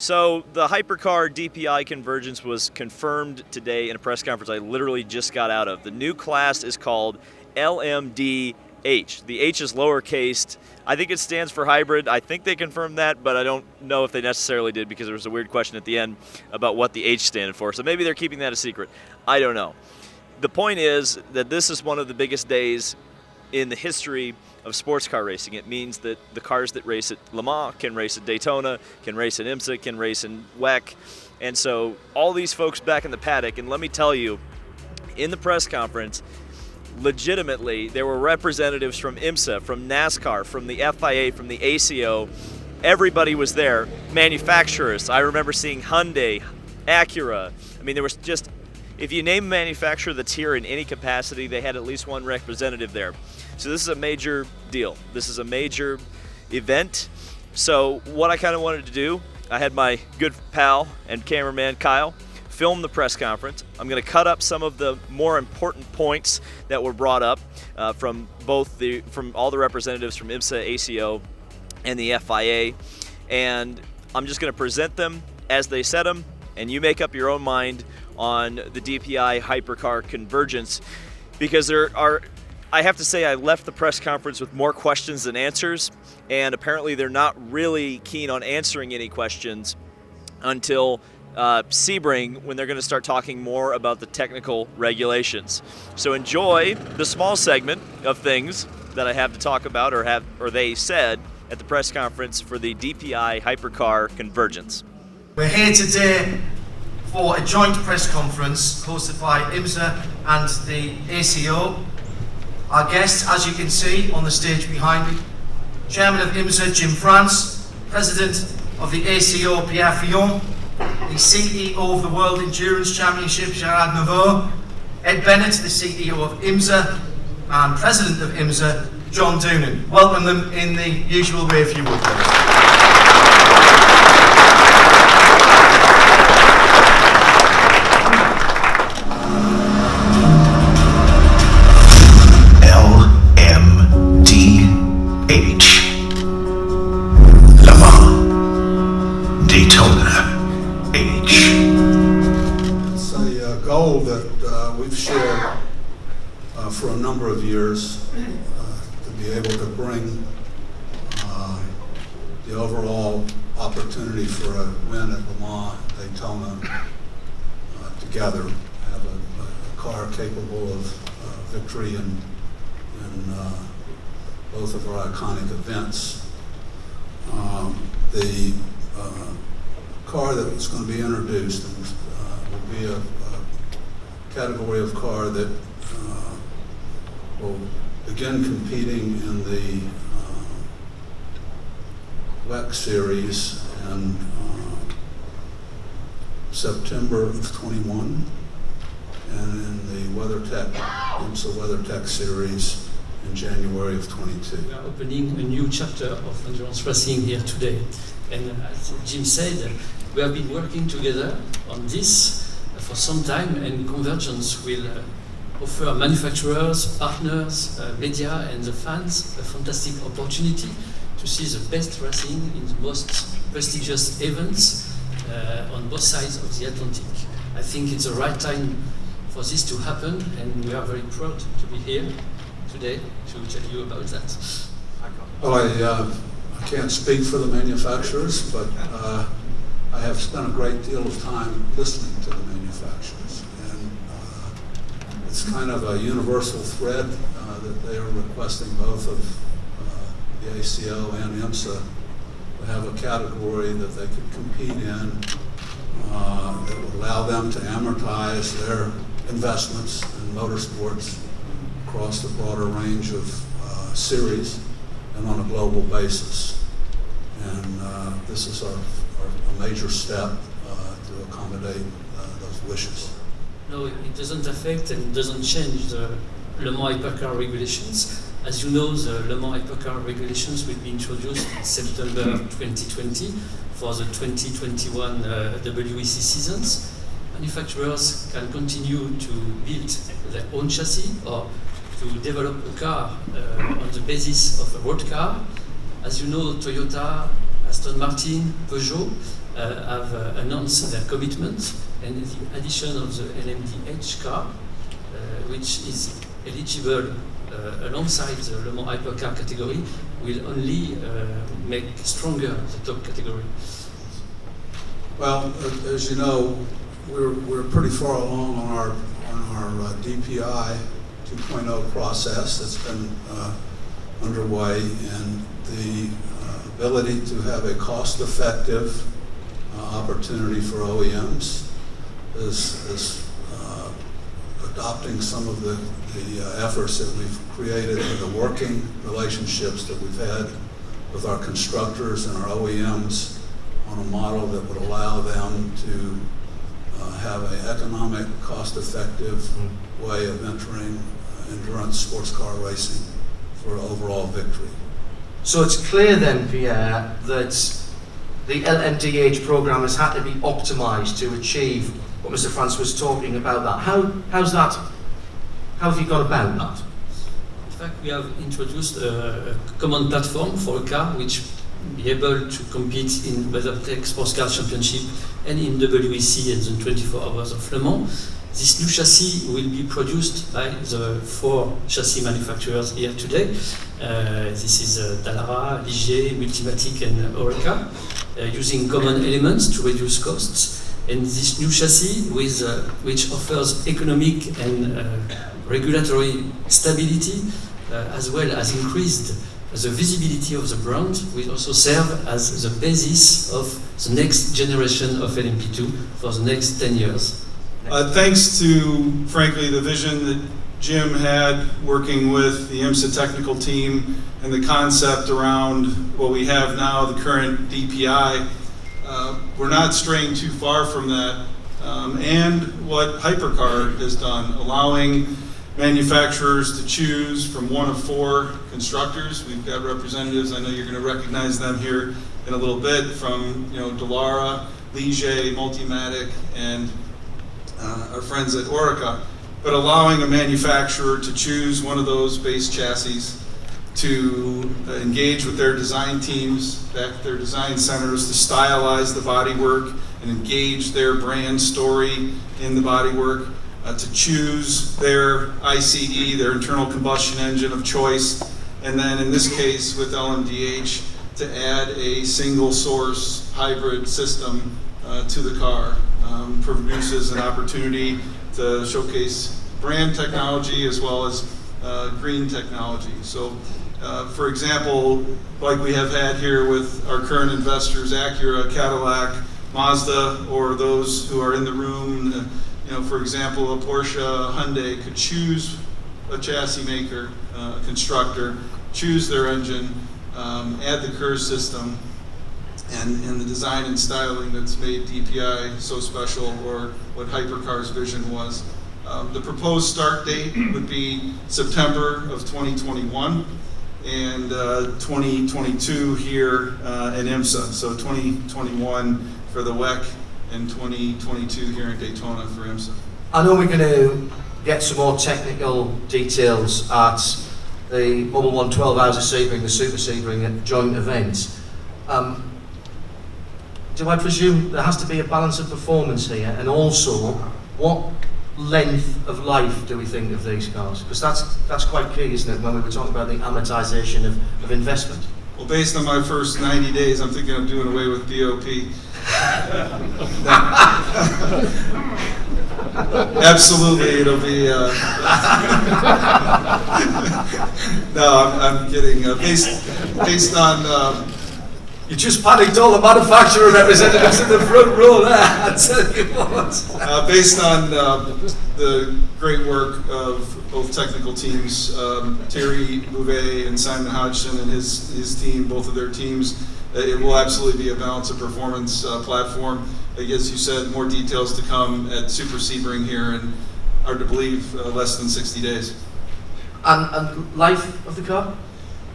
So the Hypercar DPI Convergence was confirmed today in a press conference I literally just got out of. The new class is called LMDh. The H is lowercase. I think it stands for hybrid. I think they confirmed that, but I don't know if they necessarily did because there was a weird question at the end about what the H standed for. So maybe they're keeping that a secret. I don't know. The point is that this is one of the biggest days in the history of sports car racing. It means that the cars that race at Le Mans can race at Daytona, can race at IMSA, can race in WEC. And so all these folks back in the paddock, and let me tell you, in the press conference, legitimately, there were representatives from IMSA, from NASCAR, from the FIA, from the ACO. Everybody was there. Manufacturers. I remember seeing Hyundai, Acura. I mean, there was just, if you name a manufacturer that's here in any capacity, they had at least one representative there. So this is a major deal. This is a major event. So what I kind of wanted to do, I had my good pal and cameraman Kyle film the press conference. I'm going to cut up some of the more important points that were brought up from all the representatives from IMSA, ACO, and the FIA, and I'm just going to present them as they said them, and you make up your own mind on the DPI Hypercar Convergence, because I have to say I left the press conference with more questions than answers, and apparently they're not really keen on answering any questions until Sebring, when they're going to start talking more about the technical regulations. So enjoy the small segment of things that I have to talk about, or they said at the press conference for the DPI Hypercar Convergence. We're here today for a joint press conference hosted by IMSA and the ACO. Our guests, as you can see on the stage behind me, Chairman of IMSA, Jim France, President of the ACO, Pierre Fillon, the CEO of the World Endurance Championship, Gerard Neveu, Ed Bennett, the CEO of IMSA, and President of IMSA, John Doonan. Welcome them in the usual way, if you would, please. Daytona H. It's a goal that we've shared for a number of years to be able to bring the overall opportunity for a win at Le Mans, Daytona together, have a car capable of victory in both of our iconic events. The car that was going to be introduced will be a category of car that will begin competing in the WEC series in September of 21, and in the IMSA WeatherTech series in January of 22. We are opening a new chapter of endurance racing here today. And as Jim said, we have been working together on this for some time, and Convergence will offer manufacturers, partners, media, and the fans a fantastic opportunity to see the best racing in the most prestigious events on both sides of the Atlantic. I think it's the right time for this to happen, and we are very proud to be here today to tell you about that. Well, I can't speak for the manufacturers, but I have spent a great deal of time listening to the manufacturers, and it's kind of a universal thread that they are requesting both of the ACO and IMSA to have a category that they could compete in that would allow them to amortize their investments in motorsports across the broader range of series and on a global basis. And this is a major step to accommodate those wishes. No, it doesn't affect and doesn't change the Le Mans Hypercar regulations. As you know, the Le Mans Hypercar regulations will be introduced in September 2020 for the 2021 WEC seasons. Manufacturers can continue to build their own chassis or to develop a car on the basis of a road car. As you know, Toyota, Aston Martin, Peugeot have announced their commitment, and the addition of the LMDh car, which is eligible alongside the Le Mans Hypercar category, will only make stronger the top category. Well, as you know, we're pretty far along on our DPI 2.0 process that's been underway, and the ability to have a cost-effective opportunity for OEMs is adopting some of the efforts that we've created and the working relationships that we've had with our constructors and our OEMs on a model that would allow them to have an economic, cost-effective way of entering endurance sports car racing for overall victory. So it's clear then, Pierre, that the LMDh program has had to be optimised to achieve what Mr. France was talking about. That how's that? How have you gone about that? In fact, we have introduced a common platform for a car which will be able to compete in WEC Sports Car Championship and in WEC and the 24 Hours of Le Mans. This new chassis will be produced by the 4 chassis manufacturers here today. This is Dallara, Ligier, Multimatic and Oreca, using common elements to reduce costs. And this new chassis, which offers economic and regulatory stability, as well as increased the visibility of the brand, will also serve as the basis of the next generation of LMP2 for the next 10 years. Thanks to, frankly, the vision that Jim had working with the IMSA technical team and the concept around what we have now, the current DPI, we're not straying too far from that. And what Hypercar has done, allowing manufacturers to choose from one of 4 constructors. We've got representatives, I know you're going to recognize them here in a little bit, from Dallara, Ligier, Multimatic, and our friends at Oreca, but allowing a manufacturer to choose one of those base chassis, to engage with their design teams, back their design centers, to stylize the bodywork and engage their brand story in the bodywork, to choose their ICE, their internal combustion engine of choice, and then in this case with LMDh, to add a single source hybrid system to the car. Produces an opportunity to showcase brand technology as well as green technology. So, for example, like we have had here with our current investors, Acura, Cadillac, Mazda, or those who are in the room, for example, a Porsche, a Hyundai could choose a chassis maker, a constructor, choose their engine, add the KERS system, and the design and styling that's made DPI so special, or what Hypercar's vision was. The proposed start date would be September of 2021 and 2022 here in IMSA. So 2021 for the WEC and 2022 here in Daytona for IMSA. I know we're going to get some more technical details at the Bubble 1 12 Hours of Sebring, the Super Sebring joint event. Do I presume there has to be a balance of performance here, and also what length of life do we think of these cars? Because that's quite key, isn't it, when we were talking about the amortization of investment? Well, based on my first 90 days, I'm thinking of doing away with BOP. Absolutely, it'll be. No, I'm kidding. Based on. You just panicked all the manufacturer representatives in the front row there, I tell you what. Based on the great work of both technical teams, Thierry Bouvet and Simon Hodgson and his team, both of their teams, it will absolutely be a balance of performance platform. As you said, more details to come at Super Sebring here, and hard to believe, less than 60 days. And life of the car?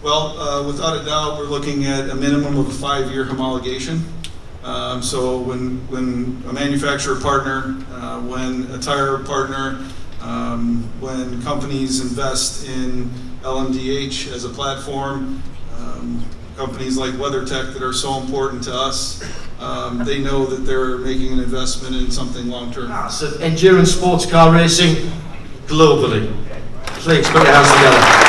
Well, without a doubt, we're looking at a minimum of a 5-year homologation. So when a manufacturer partner, when a tire partner, when companies invest in LMDh as a platform, companies like WeatherTech that are so important to us, they know that they're making an investment in something long-term. So endurance sports car racing globally. Please put your hands together.